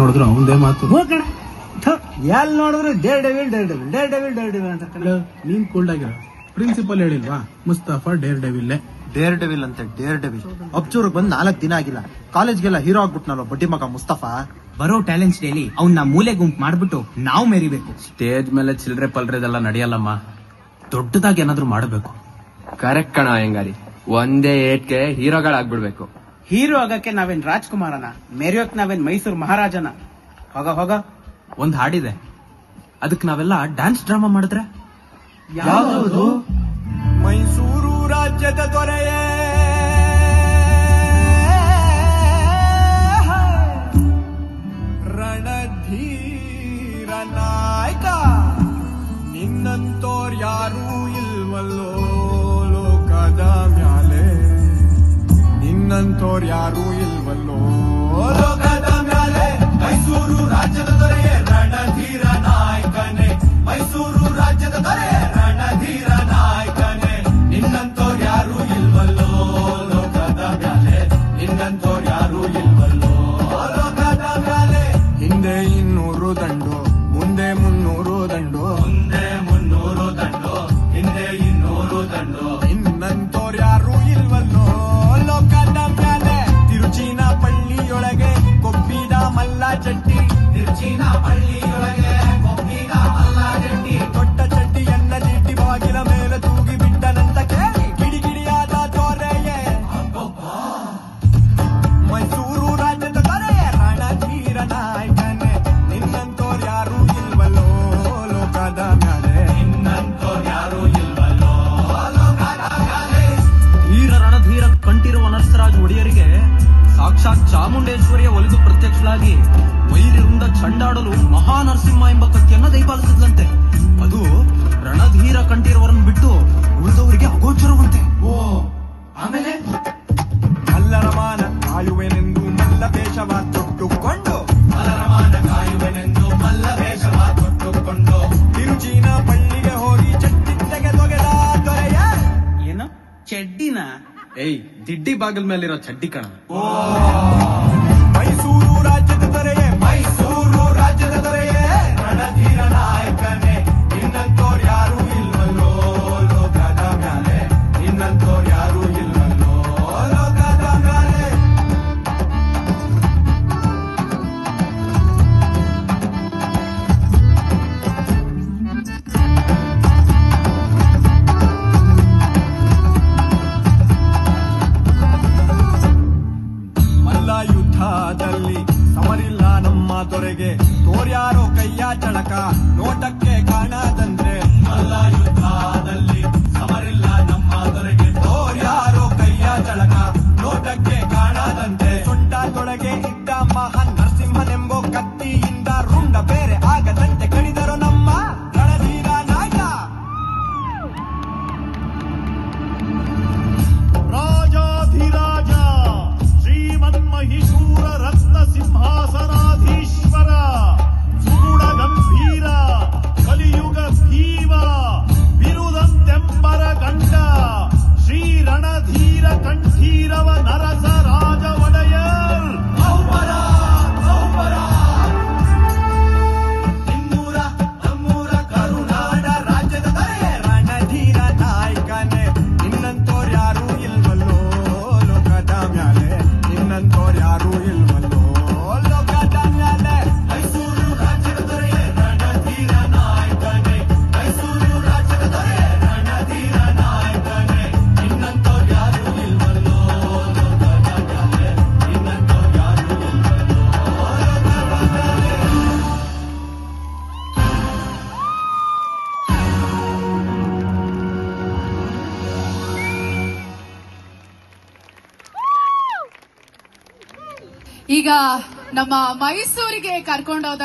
ನೋಡಿದ್ರು ಅವಂದೇ ಮಾತು. ಹೋಗಣ ಎಲ್ಲಿ ನೋಡಿದ್ರು ಡೇರ್ ಡೆವಿಲ್ ಅಂತ. ನೀನ್ ಕೂಲ್ಡ್ ಆಗಿರೋ. ಪ್ರಿನ್ಸಿಪಲ್ ಹೇಳಿಲ್ವಾ Mustafa dare devil. Dare devil ಅಂತ ಡೇರ್ ಡೆವಿಲ್. ಅಬ್ಚೂರ್ಗ್ ಬಂದ್ 4 ದಿನ ಆಗಿಲ್ಲ, ಕಾಲೇಜ್ಗೆಲ್ಲ ಹೀರೋ ಆಗ್ಬಿಟ್ನಲ್ಲ ಬಡ್ಡಿ ಮಗ ಮುಸ್ತಫಾ. ಬರೋ ಟ್ಯಾಲೆಂಟ್ಸ್ ಡೇಲಿ ಅವ್ನ ಮೂಲೆ ಗುಂಪು ಮಾಡ್ಬಿಟ್ಟು ನಾವು ಮೆರಿಬೇಕು. ಸ್ಟೇಜ್ ಮೇಲೆ ಚಿಲ್ಡ್ರೆ ಪಲ್ರೆದೆಲ್ಲ ನಡೆಯಲ್ಲಮ್ಮ, ದೊಡ್ಡದಾಗಿ ಏನಾದ್ರು ಮಾಡಬೇಕು. ಕರೆಕ್ಟ್ ಕಣ ಹೆಂಗಾರಿ, ಒಂದೇ ಏಟ್ಗೆ ಹೀರೋಗಳಾಗ್ಬಿಡ್ಬೇಕು. ಹೀರೋ ಆಗಕ್ಕೆ ನಾವೇನ್ ರಾಜ್ಕುಮಾರನ, ಮೆರಿಯೋಕ್ ನಾವೇನ್ ಮೈಸೂರು ಮಹಾರಾಜನ. ಹೋಗ ಒಂದ್ ಹಾಡಿದೆ, ಅದಕ್ಕೆ ನಾವೆಲ್ಲ ಡ್ಯಾನ್ಸ್ ಡ್ರಾಮಾ ಮಾಡಿದ್ರೆ. ಯಾವುದು? ಮೈಸೂರು ರಾಜ್ಯದ ದೊರೆಯೇ ರಣಧೀರ ನಾಯಕ, ನಿನ್ನಂತೋರ್ ಯಾರೂ ಇಲ್ವಲ್ಲೋ ಲೋಕದ ಮ್ಯಾಲೆ, ನಿನ್ನಂತೋರ್ ಯಾರೂ ಇಲ್ವಲ್ಲೋ ಲೋಕದ ಮ್ಯಾಲೆ. ಮೈಸೂರು ರಾಜ್ಯದ ದೊರೆಯೇ ರಣಧೀರ ನಾಯಕನೇ, ಮೈಸೂರು ರಾಜ್ಯದ ದೊರೆಯೇ ರಣಧೀರ ನಾಯಕನೇ, ನಿನ್ನಂತೋರ್ ಯಾರೂ ಇಲ್ವಲ್ಲೋ ಲೋಕದ ಮ್ಯಾಲೆ, ನಿನ್ನಂತೋರ್ ಯಾರೂ ಇಲ್ವಲ್ಲೋ ಲೋಕದ ಮ್ಯಾಲೆ. ಹಿಂದೆ 200 ದಂಡು, ಮುಂದೆ 300 ದಂಡು, ಮುಂದೆ 300 ದಂಡು, ಹಿಂದೆ 200 ದಂಡು, ನಿನ್ನಂತೋರ್ ಯಾರೂ ಇಲ್ವಲ್ಲೋ ಲೋಕದ ಮ್ಯಾಲೆ. ತಿರುಚಿನ ಪಳ್ಳಿಯೊಳಗೆ ಕೊಬ್ಬಿದ ಮಲ್ಲ ಚಟ್ಟಿ, ತಿರುಚಿನ ಪಳ್ಳಿಯೊಳಗೆ ಕೊಬ್ಬಿದ ಮಲ್ಲ ಚಟ್ಟಿ, ದೊಡ್ಡ ಚಡ್ಡಿಯನ್ನ ದಿಟ್ಟಿ ಬಾಗಿಲ ಮೇಲೆ ತೂಗಿ ಬಿಟ್ಟನಂತ ಕೇಳಿ ಕಿಡಿಕಿಡಿಯಾದ ದೊರೆಯೇ ಮೈಸೂರು ರಾಜ್ಯದ ದೊರೆಯೇ ರಣಧೀರ ನಾಯಕನೇ, ನಿನ್ನಂತೋರ್ ಯಾರೂ ಇಲ್ವಲ್ಲೋ ಲೋಕದ ಮ್ಯಾಲೆ, ನಿನ್ನಂತೋರ್ ಯಾರೂ ಇಲ್ವಲ್ಲೋ ಲೋಕದ ಮ್ಯಾಲೆ. ಧೀರ ರಣಧೀರ ಕಂಠಿರುವ ನರಸರಾಜ ಒಡೆಯರಿಗೆ ಸಾಕ್ಷಾತ್ ಚಾಮುಂಡೇಶ್ವರಿಯ ಒಲಿದು ಪ್ರತ್ಯಕ್ಷಳಾಗಿ ವೈರಿಯಿಂದ ಚಂಡಾಡಲು ಮಹಾನರಸಿಂಹ ಎಂಬ ಕತ್ತಿಯನ್ನ ದಯಪಾಲಿಸಿದ್ಲಂತೆ. ಅದು ರಣಧೀರ ಕಂಠಿರುವರನ್ನು ಬಿಟ್ಟು ಉಳಿದವರಿಗೆ ಅಗೋಚರವಂತೆ. ಆಮೇಲೆ ಮಲ್ಲರಮಾನ ಕಾಯುವೆನೆಂದು ಮಲ್ಲ ವೇಷವ ತೊಟ್ಟುಕೊಂಡು, ಮಲ್ಲರಮಾನ ಕಾಯುವೆನೆಂದು ಮಲ್ಲ ವೇಷವ ತೊಟ್ಟುಕೊಂಡು, ತಿರುಚಿನ ಪಳ್ಳಿಗೆ ಹೋಗಿ ಚಟ್ಟಿ ತೆಗೆದೊಗೆದ ದೊರೆಯ. ಏನು ಚಡ್ಡಿನ? ಏಯ್, ದಿಡ್ಡಿ ಬಾಗಿಲ್ ಮೇಲಿರೋ ಚಡ್ಡಿ ಕಣ. ಮೈಸೂರು ರಾಜ್ಯದ ದೊರೆಯೇ, ಮೈಸೂರು ರಾಜ್ಯದ ದೊರೆಯೇ ರಣಧೀರ ನಾಯಕನೇ, ನಿನ್ನಂತೋರ್ ಯಾರೂ ಇಲ್ವಲ್ಲೋ ಲೋಕದ ಮ್ಯಾಲೆ, ನಿನ್ನಂತೋರ್ ಯಾರೂ ಇಲ್ವಲ್ಲೋ ಲೋಕದ ಮ್ಯಾಲೆ. ಮಲ್ಲ ಯುದ್ಧದಲ್ಲಿ ಸಮರಿಲ್ಲ ನಮ್ಮ ದೊರೆಗೆ, ತೋರ್ಯಾರೋ ಕೈಯ ಚಳಕ ನೋಟಕ್ಕೆ ಕಾಣದಂದ್ರೆ. ಮಲ್ಲ ಯುದ್ಧದಲ್ಲಿ ಸಮರಿಲ್ಲ ನಮ್ಮ ದೊರೆಗೆ, ತೋರ್ಯಾರೋ ಕೈಯ ಚಳಕ ನೋಟಕ್ಕೆ ಕಾಣದಂತೆ. ಸೊಂಟದೊಳಗೆ ಇದ್ದ ಮಹಾನ್ ನರಸಿಂಹನೆಂಬೋ ಕತ್ತಿಯಿಂದ ರುಂಡ ಬೇರೆ ಆಗದಂತೆ ಕಡಿದರು ನಮ್ಮ ರಣಧೀರ ನಾಯಕ. ರಾಜಾಧಿರಾಜ ಶ್ರೀಮನ್ಮಹಿಷೂರ ರತ್ನ ಸಿಂಹಾಸನಾಧೀಶ್ವರ ಸುಗುಣ ಗಂಭೀರ ಕಲಿಯುಗ ಭೀಮ ಬಿರುದಂತೆಂಬರ ಗಂಡ ಶ್ರೀ ರಣಧೀರ ಕಂಠೀರವ ನರಸ ರಾಜ ಒಡೆಯರ್. ನಮ್ಮೂರ ಕರುನಾಡ ರಾಜ್ಯದ ದೊರೆಯೇ ರಣಧೀರ ನಾಯಕನೇ, ನಿನ್ನಂತೋರ್ ಯಾರೂ ಇಲ್ವಲ್ಲೋ ಲೋಕದ ಮ್ಯಾಲೆ, ನಿನ್ನಂತೋರ್ ಯಾರೂ ಇಲ್ವಲ್ಲೋ ಲೋಕದ ಮ್ಯಾಲೆ. ಮೈಸೂರು ರಾಜ್ಯದ ದೊರೆಯೇ ರಣಧೀರ ನಾಯಕನೇ, ಮೈಸೂರು ರಾಜ್ಯದ ದೊರೆಯೇ ರಣಧೀರ ನಾಯಕನೇ, ನಿನ್ನಂತೋರ್ ಯಾರೂ ಇಲ್ವಲ್ಲೋ ಲೋಕದ ಮ್ಯಾಲೆ, ನಿನ್ನಂತೋರ್ ಯಾರೂ ಇಲ್ವಲ್ಲೋ ಲೋಕದ ಮ್ಯಾಲೆ. ಈಗ ನಮ್ಮ ಮೈಸೂರಿಗೆ ಕರ್ಕೊಂಡೋದ